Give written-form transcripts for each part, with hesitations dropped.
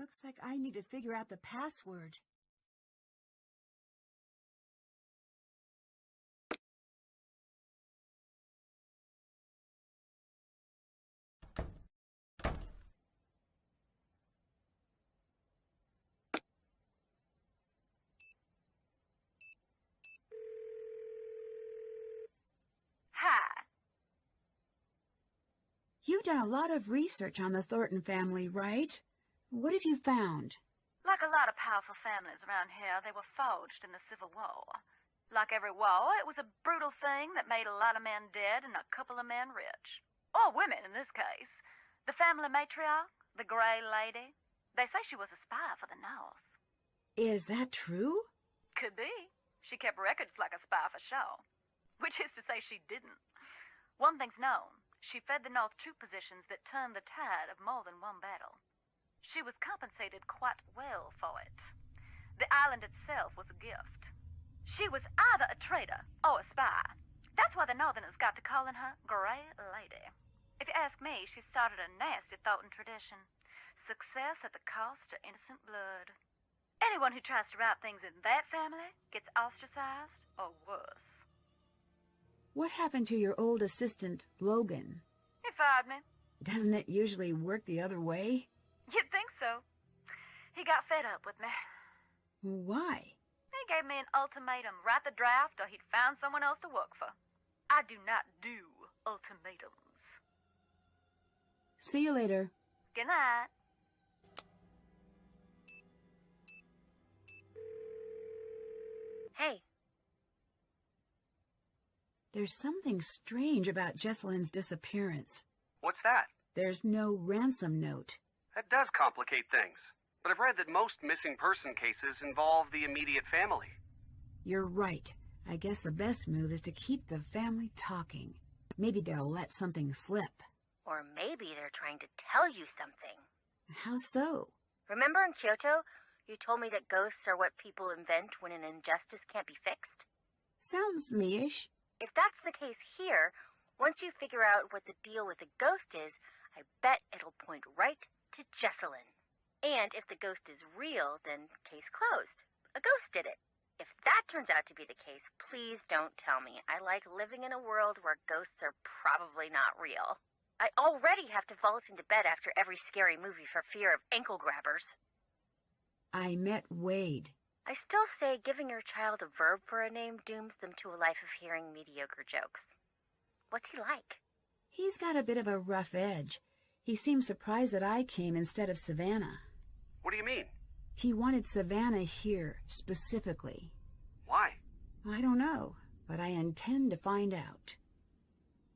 Looks like I need to figure out the password. Hi. You've done a lot of research on the Thornton family, right? What have you found? Like a lot of powerful families around here, they were forged in the Civil War. Like every war, it was a brutal thing that made a lot of men dead and a couple of men rich. Or women, in this case. The family matriarch, the Gray Lady, they say she was a spy for the North. Is that true? Could be. She kept records like a spy for sure. Which is to say she didn't. One thing's known. She fed the North troop positions that turned the tide of more than one battle. She was compensated quite well for it. The island itself was a gift. She was either a traitor or a spy. That's why the Northerners got to calling her Gray Lady. If you ask me, she started a nasty Thornton tradition. Success at the cost of innocent blood. Anyone who tries to write things in that family gets ostracized or worse. What happened to your old assistant, Logan? He fired me. Doesn't it usually work the other way? You'd think so. He got fed up with me. Why? He gave me an ultimatum. Write the draft or he'd find someone else to work for. I do not do ultimatums. See you later. Good night. Hey. There's something strange about Jesselyn's disappearance. What's that? There's no ransom note. That does complicate things. But I've read that most missing person cases involve the immediate family. You're right. I guess the best move is to keep the family talking. Maybe they'll let something slip. Or maybe they're trying to tell you something. How so? Remember in Kyoto, you told me that ghosts are what people invent when an injustice can't be fixed? Sounds me-ish. If that's the case here, once you figure out what the deal with the ghost is, I bet it'll point right to Jesselyn. And if the ghost is real, then case closed. A ghost did it. If that turns out to be the case, please don't tell me. I like living in a world where ghosts are probably not real. I already have to vault into bed after every scary movie for fear of ankle grabbers. I met Wade. I still say giving your child a verb for a name dooms them to a life of hearing mediocre jokes. What's he like? He's got a bit of a rough edge. He seemed surprised that I came instead of Savannah. What do you mean? He wanted Savannah here, specifically. Why? I don't know, but I intend to find out.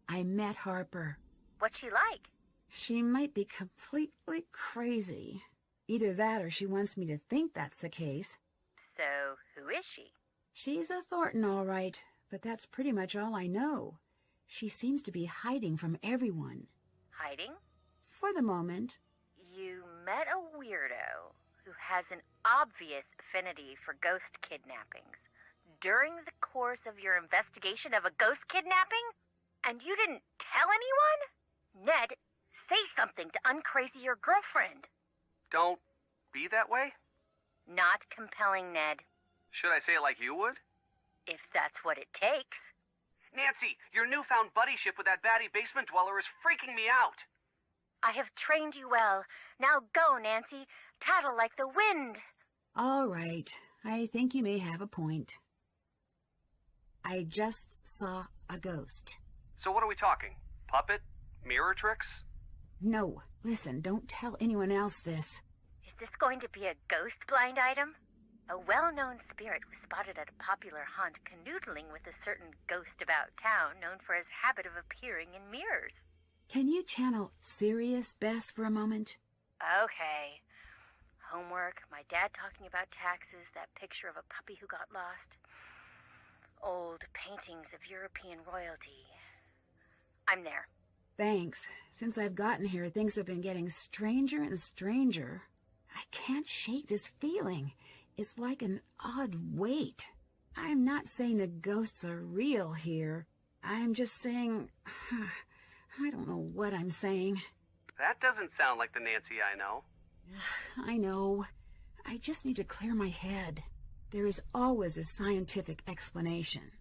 I met Harper. What's she like? She might be completely crazy. Either that or she wants me to think that's the case. So, who is she? She's a Thornton, all right, but that's pretty much all I know. She seems to be hiding from everyone. Hiding? For the moment. You met a weirdo who has an obvious affinity for ghost kidnappings during the course of your investigation of a ghost kidnapping? And you didn't tell anyone? Ned, say something to uncrazy your girlfriend. Don't be that way? Not compelling, Ned. Should I say it like you would? If that's what it takes. Nancy, your newfound buddyship with that batty basement dweller is freaking me out. I have trained you well. Now go, Nancy. Tattle like the wind. All right. I think you may have a point. I just saw a ghost. So what are we talking? Puppet? Mirror tricks? No. Listen, don't tell anyone else this. Is this going to be a ghost blind item? A well-known spirit was spotted at a popular haunt canoodling with a certain ghost about town known for his habit of appearing in mirrors. Can you channel Sirius Bess for a moment? Okay. Homework, my dad talking about taxes, that picture of a puppy who got lost. Old paintings of European royalty. I'm there. Thanks. Since I've gotten here, things have been getting stranger and stranger. I can't shake this feeling. It's like an odd weight. I'm not saying the ghosts are real here. I'm just saying... I don't know what I'm saying. That doesn't sound like the Nancy I know. I know. I just need to clear my head. There is always a scientific explanation.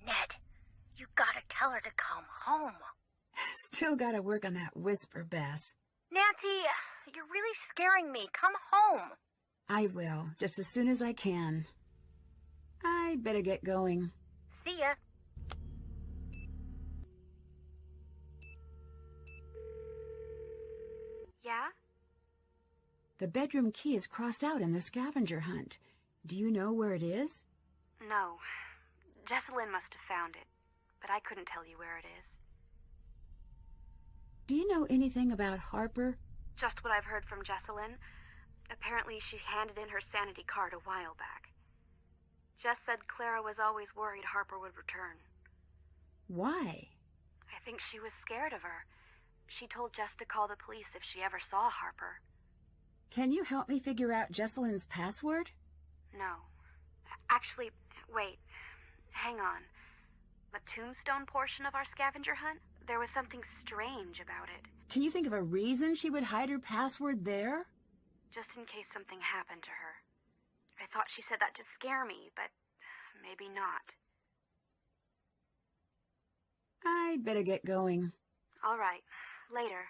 Ned, you gotta tell her to come home. Still gotta work on that whisper, Bess. Nancy, you're really scaring me. Come home. I will, just as soon as I can. I'd better get going. See ya. Yeah? The bedroom key is crossed out in the scavenger hunt. Do you know where it is? No. Jessalyn must have found it, but I couldn't tell you where it is. Do you know anything about Harper? Just what I've heard from Jessalyn. Apparently she handed in her sanity card a while back. Jess said Clara was always worried Harper would return. Why? I think she was scared of her. She told Jess to call the police if she ever saw Harper. Can you help me figure out Jessalyn's password? No. Actually, wait. Hang on. The tombstone portion of our scavenger hunt? There was something strange about it. Can you think of a reason she would hide her password there? Just in case something happened to her. I thought she said that to scare me, but maybe not. I'd better get going. All right. Later.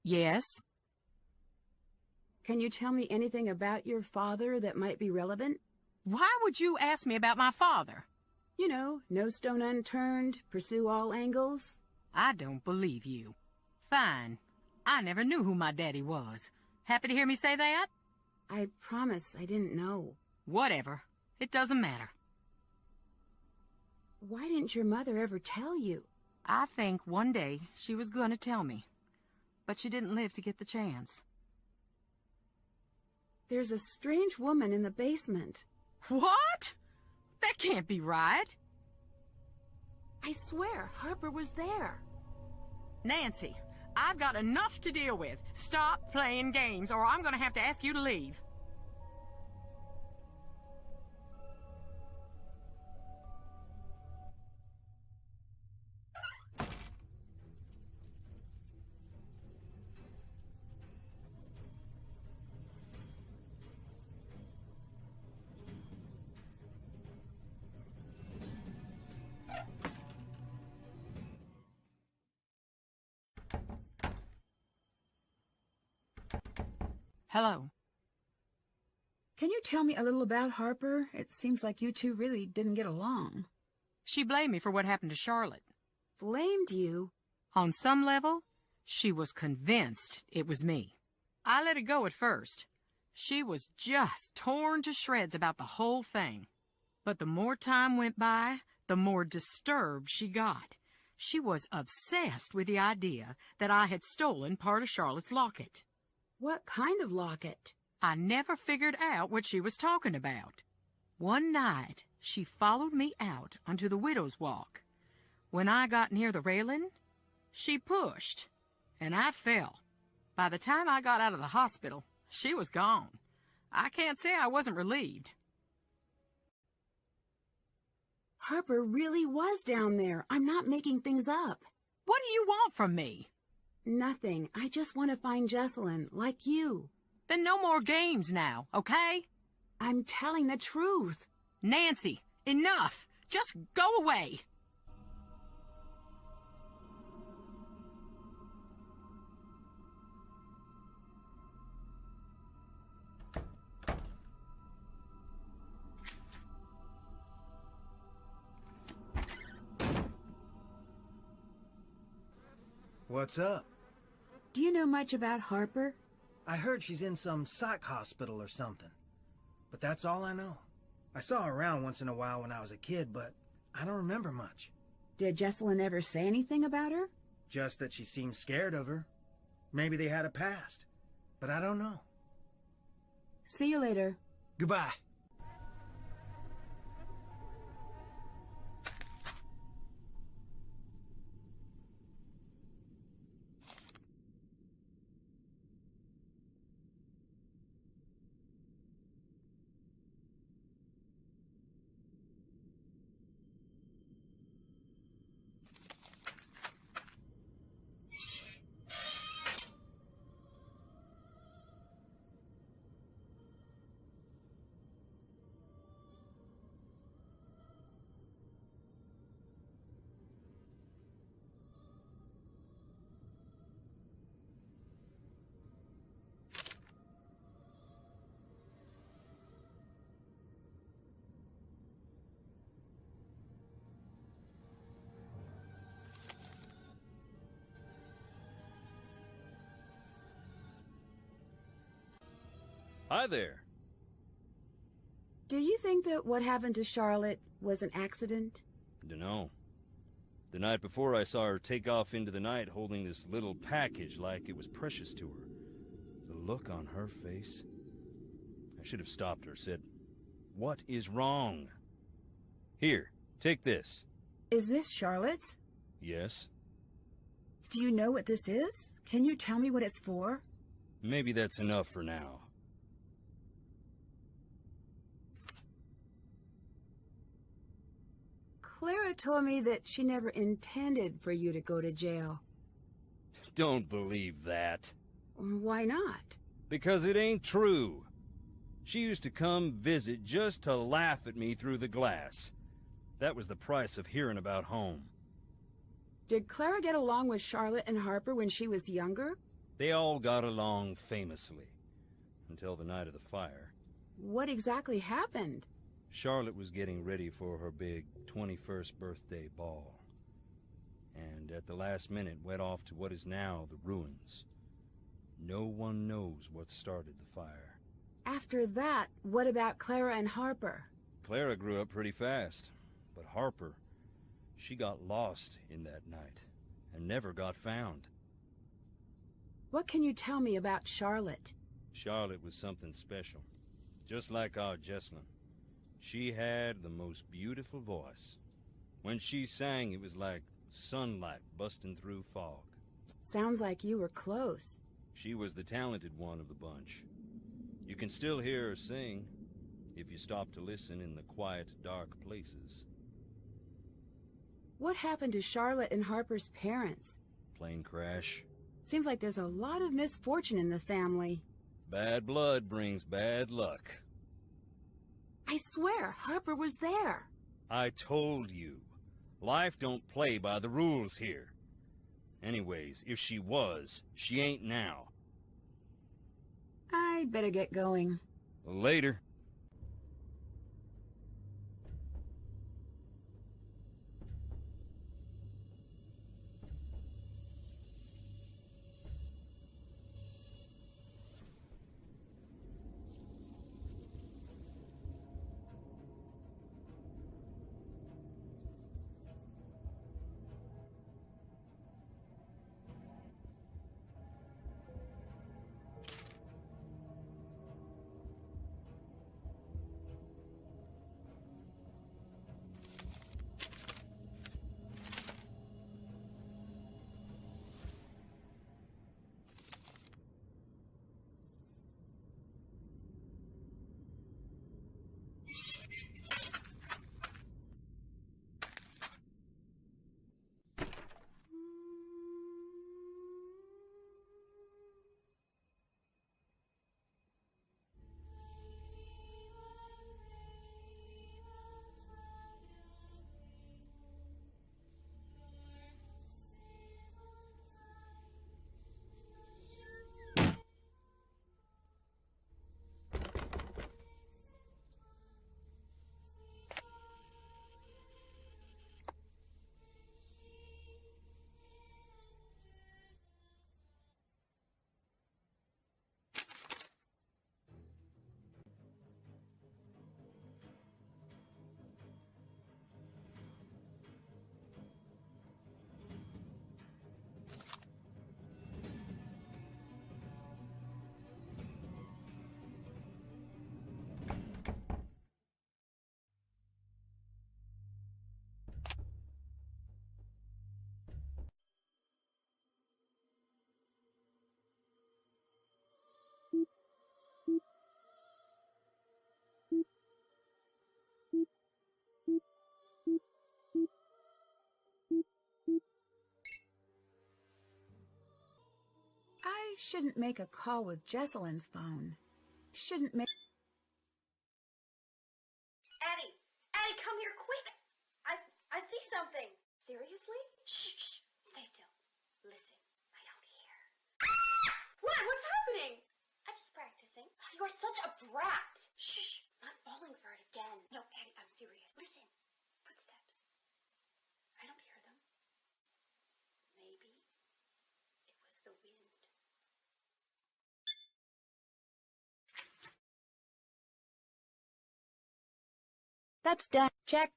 Yes? Can you tell me anything about your father that might be relevant? Why would you ask me about my father? You know, no stone unturned, pursue all angles. I don't believe you. Fine. I never knew who my daddy was. Happy to hear me say that? I promise I didn't know. Whatever. It doesn't matter. Why didn't your mother ever tell you? I think one day she was gonna tell me. But she didn't live to get the chance. There's a strange woman in the basement. What? That can't be right. I swear, Harper was there. Nancy, I've got enough to deal with. Stop playing games, or I'm gonna have to ask you to leave. Hello. Can you tell me a little about Harper? It seems like you two really didn't get along. She blamed me for what happened to Charlotte. Blamed you? On some level, she was convinced it was me. I let it go at first. She was just torn to shreds about the whole thing. But the more time went by, the more disturbed she got. She was obsessed with the idea that I had stolen part of Charlotte's locket. What kind of locket? I never figured out what she was talking about. One night, she followed me out onto the widow's walk. When I got near the railing, she pushed, and I fell. By the time I got out of the hospital, she was gone. I can't say I wasn't relieved. Harper really was down there. I'm not making things up. What do you want from me? Nothing. I just want to find Jessalyn, like you. Then no more games now, okay? I'm telling the truth. Nancy, enough. Just go away. What's up? Do you know much about Harper? I heard she's in some psych hospital or something. But that's all I know. I saw her around once in a while when I was a kid, but I don't remember much. Did Jessalyn ever say anything about her? Just that she seemed scared of her. Maybe they had a past. But I don't know. See you later. Goodbye. Hi there. Do you think that what happened to Charlotte was an accident? Dunno. The night before I saw her take off into the night holding this little package like it was precious to her. The look on her face. I should have stopped her, said, "What is wrong?" "Here, take this." Is this Charlotte's? "Yes." Do you know what this is? Can you tell me what it's for? "Maybe that's enough for now." Clara told me that she never intended for you to go to jail. Don't believe that. Why not? Because it ain't true. She used to come visit just to laugh at me through the glass. That was the price of hearing about home. Did Clara get along with Charlotte and Harper when she was younger? They all got along famously. Until the night of the fire. What exactly happened? Charlotte was getting ready for her big 21st birthday ball. And at the last minute went off to what is now the ruins. No one knows what started the fire. After that, what about Clara and Harper? Clara grew up pretty fast, but Harper, she got lost in that night and never got found. What can you tell me about Charlotte? Charlotte was something special, just like our Jessalyn. She had the most beautiful voice. When she sang, it was like sunlight busting through fog. Sounds like you were close. She was the talented one of the bunch. You can still hear her sing, if you stop to listen in the quiet, dark places. What happened to Charlotte and Harper's parents? Plane crash. Seems like there's a lot of misfortune in the family. Bad blood brings bad luck. I swear, Harper was there. I told you. Life don't play by the rules here. Anyways, if she was, she ain't now. I'd better get going. Later. I shouldn't make a call with Jessalyn's phone. Shouldn't make... Addie! Addie, come here quick! I see something! Seriously? Shh! Stay still. Listen. I don't hear. What? What's happening? I'm just practicing. You are such a brat! Shh! I'm not falling for it again. No, Addie, I'm serious. Listen. Footsteps. I don't hear them. Maybe it was the wind. That's done. Check.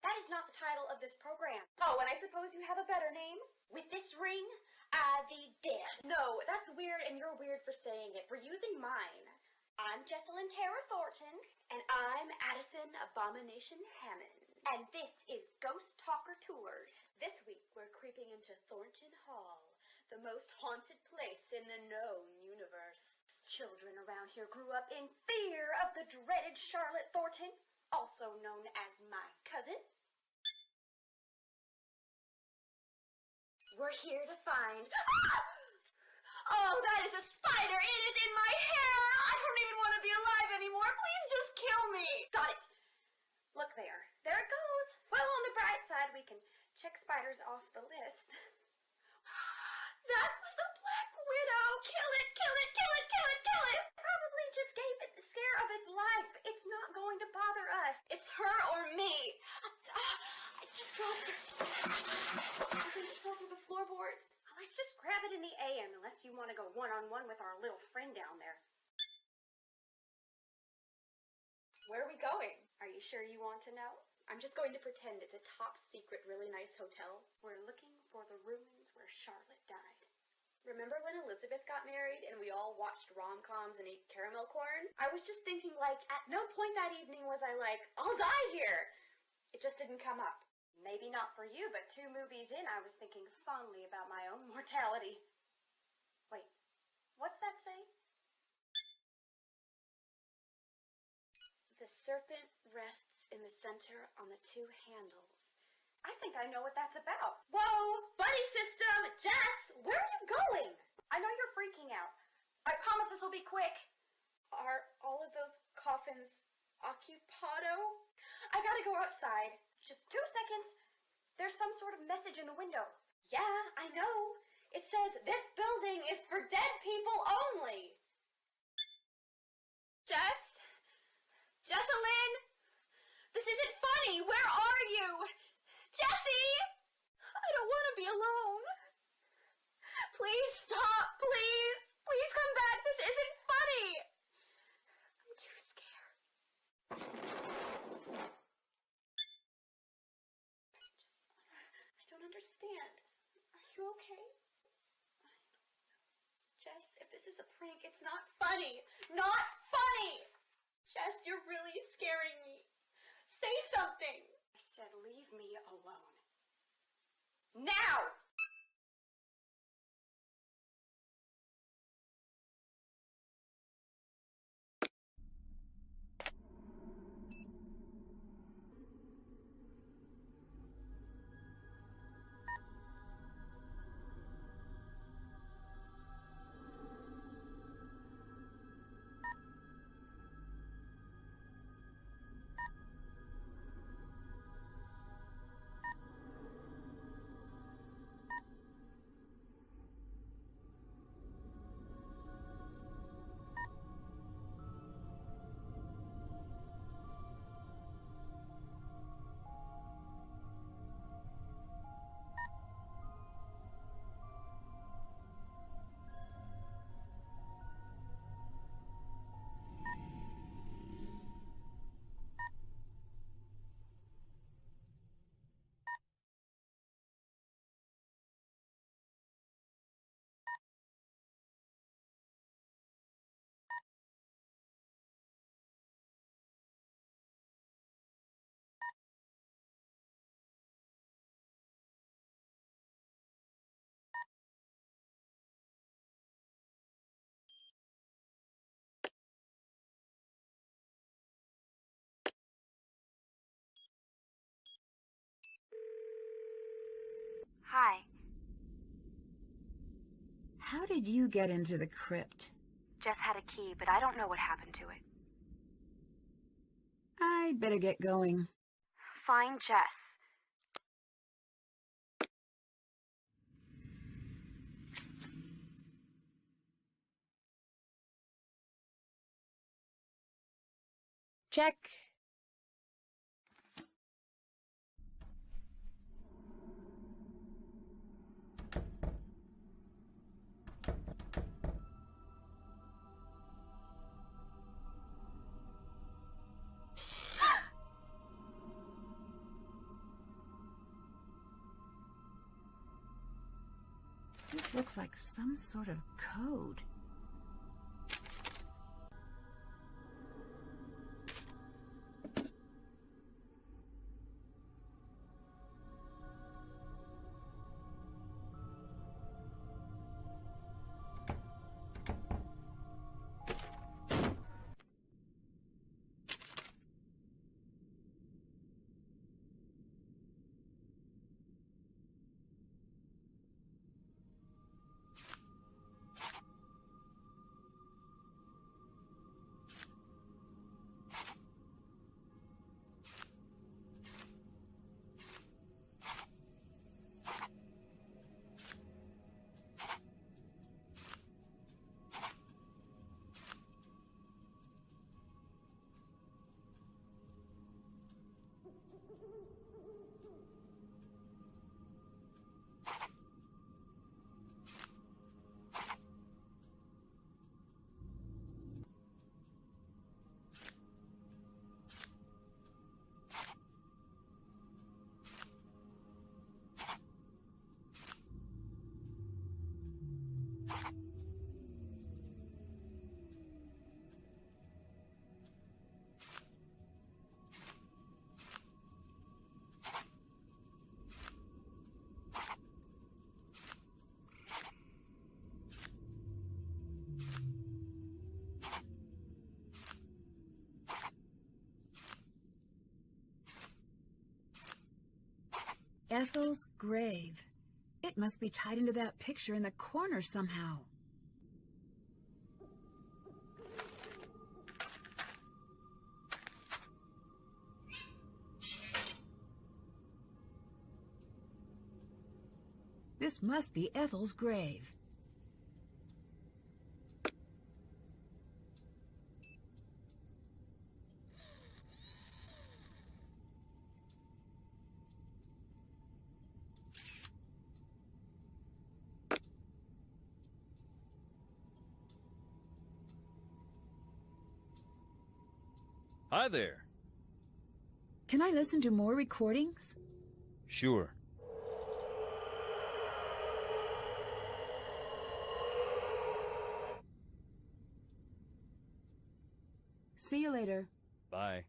That is not the title of this program. Oh, and I suppose you have a better name? With this ring? The Dead. No, that's weird, and you're weird for saying it. We're using mine. I'm Jessalyn Tara Thornton, and I'm Addison Abomination Hammond. And this is Ghost Talker Tours. This week, we're creeping into Thornton Hall, the most haunted place in the known universe. Children around here grew up in fear of the dreaded Charlotte Thornton, also known as my cousin. We're here to find... Ah! Oh, that is a spider! It is in my hair! I don't even want to be alive anymore! Please just kill me! Got it! Look there. There it goes! Well, on the bright side, we can check spiders off the list. That was a black widow! Kill it! Kill it! Kill it! Kill it! Kill it! Probably just gave it the scare of its life. It's not going to bother us. It's her or me. I just dropped it. I think it fell through the floorboards. Let's just grab it in the AM, unless you want to go one-on-one with our little friend down there. Where are we going? Are you sure you want to know? I'm just going to pretend it's a top-secret, really nice hotel. We're looking for the ruins where Charlotte died. Remember when Elizabeth got married and we all watched rom-coms and ate caramel corn? I was just thinking, like, at no point that evening was I like, I'll die here! It just didn't come up. Maybe not for you, but 2 movies in, I was thinking fondly about my own mortality. Wait, what's that say? The serpent rests in the center on the 2 handles. I think I know what that's about. Whoa! Buddy system! Jess! Where are you going? I know you're freaking out. I promise this will be quick. Are all of those coffins occupado? I gotta go outside. Just 2 seconds. There's some sort of message in the window. Yeah, I know. It says, this building is for dead people only. Jess? Jessalyn? This isn't funny. Where are you? Jessie! I don't want to be alone. Please stop, please. Please come back. This isn't funny. I'm too scared. I don't understand. Are you okay? Jess, if this is a prank, it's not funny. Not funny! Jess, you're really scaring me. Say something. I said leave me alone. Now! Hi. How did you get into the crypt? Jess had a key, but I don't know what happened to it. I'd better get going. Find Jess. Check. This looks like some sort of code. Ethel's grave. It must be tied into that picture in the corner somehow. This must be Ethel's grave. Hi there. Can I listen to more recordings? Sure. See you later. Bye.